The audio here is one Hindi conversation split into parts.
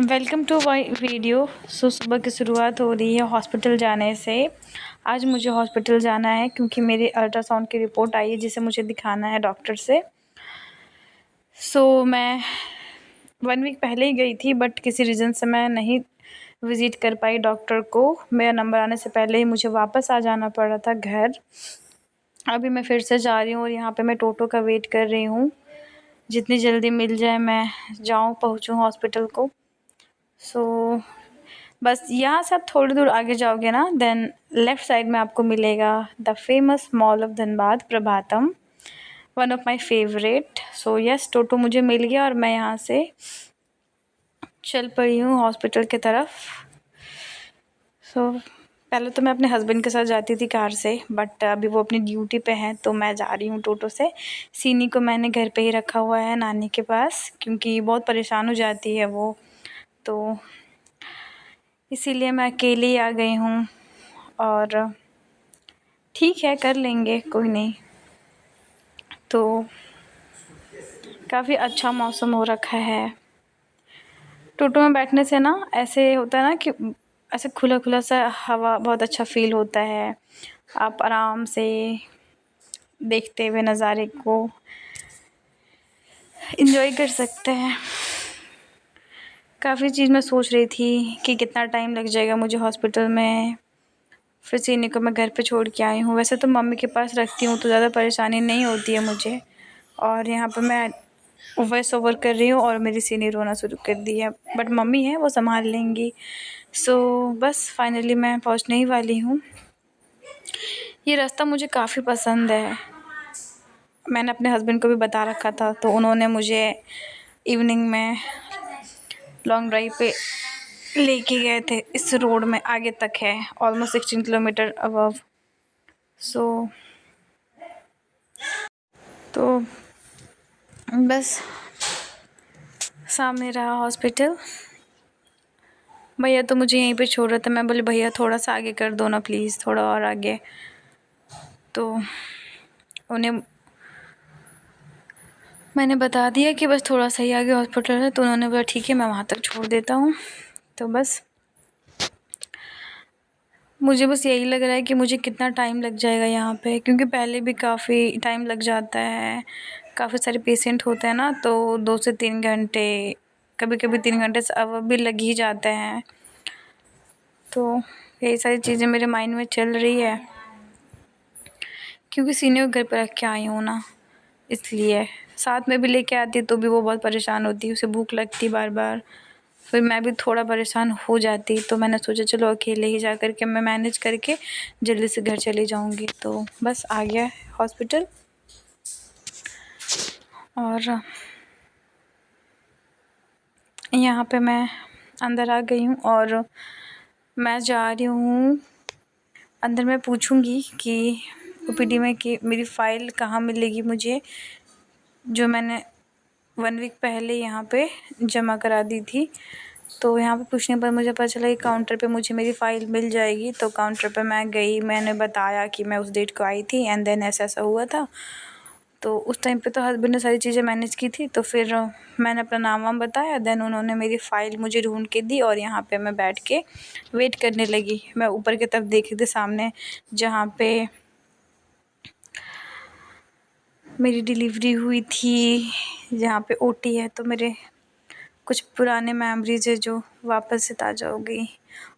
Welcome to my video. सुबह की शुरुआत हो रही है हॉस्पिटल जाने से। आज मुझे हॉस्पिटल जाना है क्योंकि मेरी अल्ट्रासाउंड की रिपोर्ट आई है जिसे मुझे दिखाना है डॉक्टर से। मैं 1 वीक पहले ही गई थी, बट किसी रीज़न से मैं नहीं विज़िट कर पाई डॉक्टर को। मेरा नंबर आने से पहले ही मुझे वापस आ जाना पड़ा था घर। अभी मैं फिर से जा रही हूँ और यहाँ पे मैं टोटो का वेट कर रही हूँ। जितनी जल्दी मिल जाए मैं पहुँचूँ हॉस्पिटल को। बस यहाँ से आप थोड़ी दूर आगे जाओगे ना, देन लेफ़्ट साइड में आपको मिलेगा the famous mall of Dhanbad Prabhatam, one of my favourite. Yes, toto मुझे मिल गया और मैं यहाँ से चल पड़ी हूँ हॉस्पिटल की तरफ। पहले तो मैं अपने हस्बैंड के साथ जाती थी कार से, बट अभी वो अपनी ड्यूटी पे हैं तो मैं जा रही हूँ टोटो से। सीनी को मैंने घर पे ही रखा हुआ है नानी के पास, क्योंकि बहुत परेशान हो जाती है वो, तो इसीलिए मैं अकेले ही आ गई हूँ। और ठीक है, कर लेंगे, कोई नहीं। तो काफ़ी अच्छा मौसम हो रखा है। टोटो में बैठने से ना ऐसे होता है ना कि ऐसे खुला खुला सा हवा, बहुत अच्छा फ़ील होता है। आप आराम से देखते हुए नज़ारे को एंजॉय कर सकते हैं। काफ़ी चीज़ मैं सोच रही थी कि कितना टाइम लग जाएगा मुझे हॉस्पिटल में। फिर सीने को मैं घर पे छोड़ के आई हूँ। वैसे तो मम्मी के पास रखती हूँ तो ज़्यादा परेशानी नहीं होती है मुझे। और यहाँ पर मैं वॉइस ओवर कर रही हूँ और मेरी सीनी रोना शुरू कर दी है, बट मम्मी है, वो संभाल लेंगी। बस फाइनली मैं पहुँचने ही वाली हूँ। ये रास्ता मुझे काफ़ी पसंद है। मैंने अपने हस्बैंड को भी बता रखा था, तो उन्होंने मुझे इवनिंग में लॉन्ग ड्राइव पे लेके गए थे। इस रोड में आगे तक है, ऑलमोस्ट 16 किलोमीटर अबव। तो बस सामने रहा हॉस्पिटल। भैया तो मुझे यहीं पे छोड़ रहा था। मैं बोली, भैया थोड़ा सा आगे कर दो ना प्लीज़, थोड़ा और आगे। तो उन्हें मैंने बता दिया कि बस थोड़ा सा ही आगे हॉस्पिटल है, तो उन्होंने बोला ठीक है, मैं वहाँ तक छोड़ देता हूँ। तो बस मुझे बस यही लग रहा है कि मुझे कितना टाइम लग जाएगा यहाँ पे, क्योंकि पहले भी काफ़ी टाइम लग जाता है। काफ़ी सारे पेशेंट होते हैं ना, तो 2 से 3 घंटे, कभी कभी 3 घंटे से अब भी लग ही जाते हैं। तो यही सारी चीज़ें मेरे माइंड में चल रही है, क्योंकि सीनियर घर पर रख के आई हूँ ना, इसलिए। साथ में भी लेके आती तो भी वो बहुत परेशान होती, उसे भूख लगती बार बार, फिर मैं भी थोड़ा परेशान हो जाती। तो मैंने सोचा चलो अकेले ही जा कर के मैं मैनेज करके जल्दी से घर चली जाऊंगी। तो बस आ गया हॉस्पिटल और यहाँ पे मैं अंदर आ गई हूँ और मैं जा रही हूँ अंदर। मैं पूछूंगी कि ओपीडी में कि मेरी फ़ाइल कहाँ मिलेगी मुझे, जो मैंने 1 वीक पहले यहाँ पे जमा करा दी थी। तो यहाँ पे पूछने पर मुझे पता चला कि काउंटर पे मुझे मेरी फ़ाइल मिल जाएगी। तो काउंटर पे मैं गई, मैंने बताया कि मैं उस डेट को आई थी एंड देन ऐसा ऐसा हुआ था। तो उस टाइम पे तो हस्बैंड ने सारी चीज़ें मैनेज की थी। तो फिर मैंने अपना नाम वाम बताया, देन उन्होंने मेरी फ़ाइल मुझे ढूंढ के दी और यहाँ पे मैं बैठ के वेट करने लगी। मैं ऊपर की तरफ देख रही थी सामने, जहाँ पे मेरी डिलीवरी हुई थी, जहाँ पे ओटी है। तो मेरे कुछ पुराने मेमोरीज है जो वापस से ताज़ा हो गई।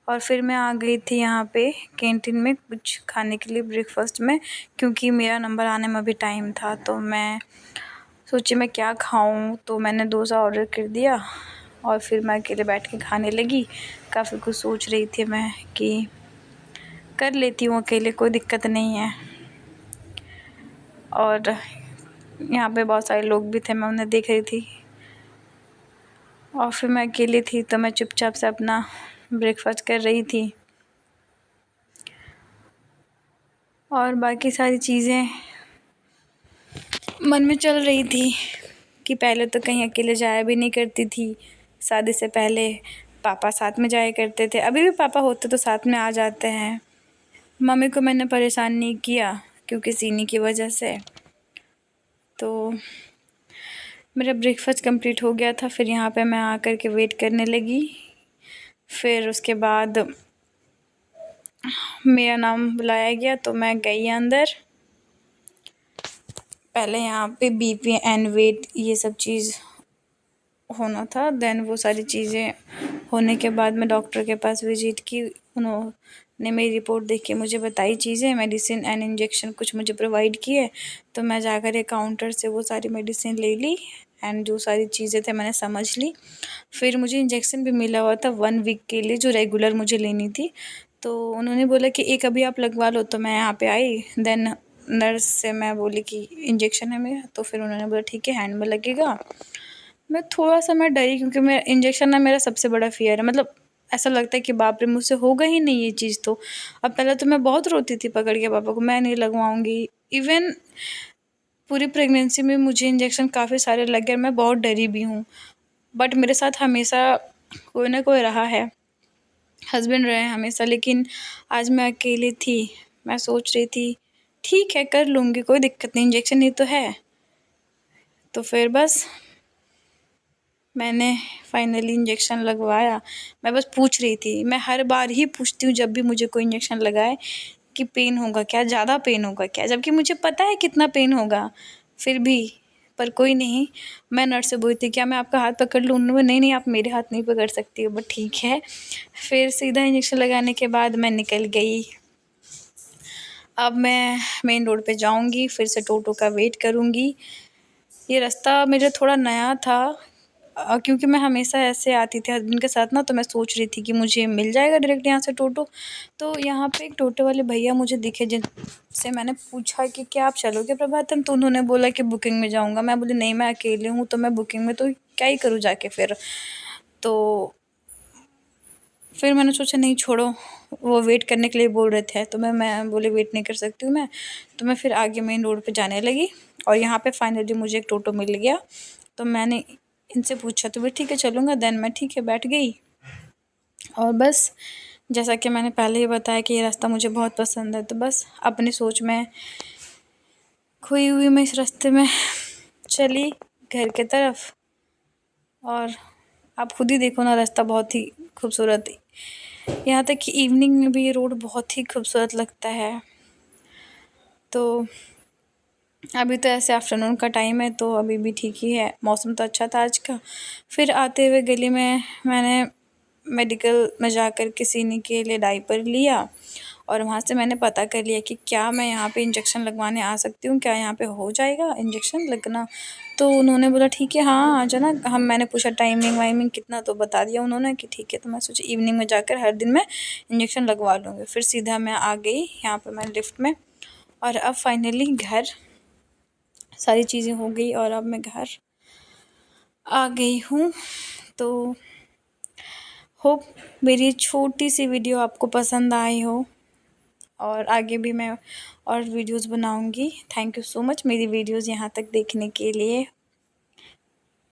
और फिर मैं आ गई थी यहाँ पे कैंटीन में कुछ खाने के लिए, ब्रेकफास्ट में, क्योंकि मेरा नंबर आने में भी टाइम था। तो मैं सोची मैं क्या खाऊं, तो मैंने डोसा ऑर्डर कर दिया और फिर मैं अकेले बैठ के खाने लगी। काफ़ी कुछ सोच रही थी मैं कि कर लेती हूँ अकेले, कोई दिक्कत नहीं है। और यहाँ पे बहुत सारे लोग भी थे, मैं उन्हें देख रही थी। और फिर मैं अकेली थी तो मैं चुपचाप से अपना ब्रेकफास्ट कर रही थी। और बाकी सारी चीज़ें मन में चल रही थी कि पहले तो कहीं अकेले जाया भी नहीं करती थी। शादी से पहले पापा साथ में जाया करते थे, अभी भी पापा होते तो साथ में आ जाते हैं। मम्मी को मैंने परेशान नहीं किया क्योंकि सीनी की वजह से। तो मेरा ब्रेकफास्ट कंप्लीट हो गया था। फिर यहाँ पे मैं आकर के वेट करने लगी। फिर उसके बाद मेरा नाम बुलाया गया तो मैं गई अंदर। पहले यहाँ पे बीपी एंड वेट ये सब चीज़ होना था। देन वो सारी चीज़ें होने के बाद मैं डॉक्टर के पास विजिट की। उन्होंने मेरी रिपोर्ट देख के मुझे बताई चीज़ें, मेडिसिन एंड इंजेक्शन कुछ मुझे प्रोवाइड किए। तो मैं जाकर एक काउंटर से वो सारी मेडिसिन ले ली एंड जो सारी चीज़ें थे मैंने समझ ली। फिर मुझे इंजेक्शन भी मिला हुआ था 1 वीक के लिए, जो रेगुलर मुझे लेनी थी। तो उन्होंने बोला कि एक अभी आप लगवा लो। तो मैं यहाँ पे आई। देन नर्स से मैं बोली कि इंजेक्शन है मेरा। तो फिर उन्होंने बोला ठीक है, हैंड में लगेगा। मैं डरी क्योंकि मैं इंजेक्शन ना मेरा सबसे बड़ा फ़ियर है। मतलब ऐसा लगता है कि बाप रे, मुझसे होगा ही नहीं ये चीज़ तो। अब पहले तो मैं बहुत रोती थी पकड़ के पापा को, मैं नहीं लगवाऊँगी। इवन पूरी प्रेगनेंसी में मुझे इंजेक्शन काफ़ी सारे लगे और मैं बहुत डरी भी हूँ। बट मेरे साथ हमेशा कोई ना कोई रहा है, हस्बैंड रहे हैं हमेशा। लेकिन आज मैं अकेली थी। मैं सोच रही थी ठीक है कर लूँगी, कोई दिक्कत नहीं, इंजेक्शन ही तो है। तो फिर बस मैंने फाइनली इंजेक्शन लगवाया। मैं बस पूछ रही थी, मैं हर बार ही पूछती हूँ जब भी मुझे कोई इंजेक्शन लगाए कि पेन होगा क्या, ज़्यादा पेन होगा क्या, जबकि मुझे पता है कितना पेन होगा। फिर भी पर कोई नहीं। मैं नर्स से बोली थी क्या मैं आपका हाथ पकड़ लूँ? उन्होंने नहीं नहीं, आप मेरे हाथ नहीं पकड़ सकती हो। बट ठीक है। फिर सीधा इंजेक्शन लगाने के बाद मैं निकल गई। अब मैं मेन रोड पे जाऊँगी, फिर से टोटो का वेट करूँगी। ये रास्ता मेरा थोड़ा नया था क्योंकि मैं हमेशा ऐसे आती थी हस्बैंड के साथ ना। तो मैं सोच रही थी कि मुझे मिल जाएगा डायरेक्ट यहाँ से टोटो। तो यहाँ पे एक टोटो वाले भैया मुझे दिखे, जिनसे मैंने पूछा कि क्या आप चलोगे प्रभातम? तो उन्होंने बोला कि बुकिंग में जाऊँगा। मैं बोली नहीं, मैं अकेले हूँ तो मैं बुकिंग में तो क्या ही करूँ जाके फिर। तो फिर मैंने सोचा नहीं छोड़ो, वो वेट करने के लिए बोल रहे थे तो मैं बोली वेट नहीं कर सकती हूँ मैं। तो मैं फिर आगे मेन रोड पे जाने लगी और यहाँ पे फाइनली मुझे एक टोटो मिल गया। तो मैंने इनसे पूछा तो वे ठीक है चलूँगा। देन मैं ठीक है बैठ गई। और बस जैसा कि मैंने पहले ही बताया कि ये रास्ता मुझे बहुत पसंद है। तो बस अपनी सोच में खोई हुई मैं इस रास्ते में चली घर के तरफ। और आप खुद ही देखो ना, रास्ता बहुत ही खूबसूरत है। यहाँ तक कि इवनिंग में भी ये रोड बहुत ही खूबसूरत लगता है। तो अभी तो ऐसे आफ्टरनून का टाइम है तो अभी भी ठीक ही है, मौसम तो अच्छा था आज का। फिर आते हुए गली में मैंने मेडिकल में जाकर के सीने के लिए डायपर लिया और वहाँ से मैंने पता कर लिया कि क्या मैं यहाँ पे इंजेक्शन लगवाने आ सकती हूँ, क्या यहाँ पे हो जाएगा इंजेक्शन लगना। तो उन्होंने बोला ठीक है हाँ आ जाना। मैंने पूछा टाइमिंग वाइमिंग कितना, तो बता दिया उन्होंने कि ठीक है। तो मैं सोची इवनिंग में जाकर हर दिन मैं इंजेक्शन लगवा लूँगी। फिर सीधा मैं आ गई यहाँ पर मैं लिफ्ट में। और अब फाइनली घर सारी चीज़ें हो गई और अब मैं घर आ गई हूँ। तो होप मेरी छोटी सी वीडियो आपको पसंद आई हो और आगे भी मैं और वीडियोस बनाऊंगी। थैंक यू सो मच मेरी वीडियोस यहाँ तक देखने के लिए।